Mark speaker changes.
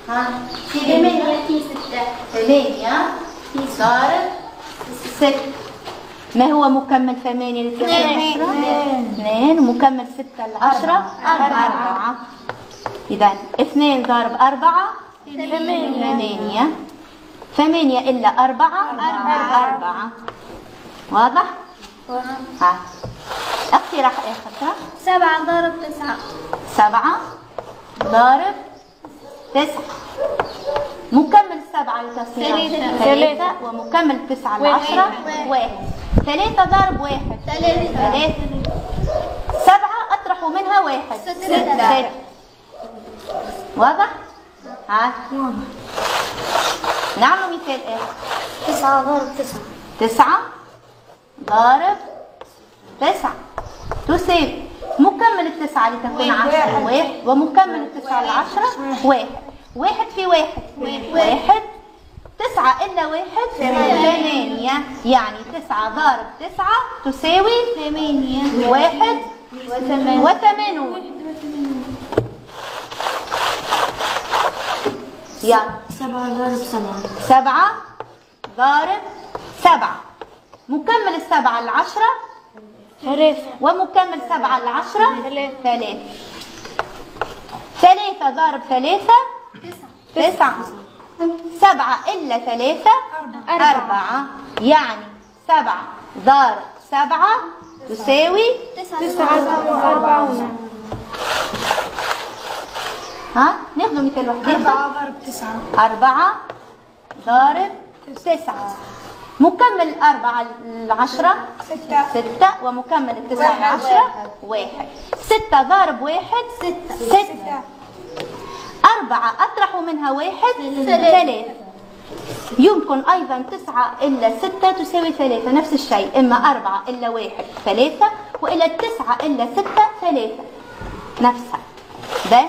Speaker 1: ها
Speaker 2: 8 في 6.
Speaker 1: 8 ضارب 6. ما هو مكمل 8 ل 2 ومكمل 6 ل 10 4. إذا 2 ضارب 4 8. 8 إلا 4 4. واضح؟ ها أختي راح أخذها
Speaker 2: 7 ضرب 9.
Speaker 1: 7 ضارب 9. مكمل 7 لتصير 3 ومكمل 9 ل 10 1. 3 ضارب 1 3. 7 أطرح منها 1 6. واضح؟ ها نعمل مثال آخر
Speaker 2: 9 ضرب 9.
Speaker 1: 9 ضارب 9 تساوي مكمل 9 لتكون 10 1 ومكمل 9 ل 10 1. 1 في 1 1. 9 إلا 1 8. يعني 9 ضارب 9 تساوي 81. يلا
Speaker 2: 7 ضرب 7.
Speaker 1: 7 ضارب 7. مكمل 7 ل 10 ومكمل 7 ل 10 3. 3 ضارب 3 9. 7 إلا 3 4. يعني 7 ضارب 7 تساوي
Speaker 2: 49.
Speaker 1: ها ناخذ مثال واحد.
Speaker 2: 4 ضرب 9.
Speaker 1: 4 ضارب 9. مكمل 4 ل 10 6 ومكمل 9 ل 10 1. 6 ضارب 1 6. 4 أطرح منها 1 3. يمكن أيضا 9 إلا 6 تساوي 3. نفس الشيء. إما 4 إلا 1 3 وإلا 9 إلا 6 3. نفسها. ده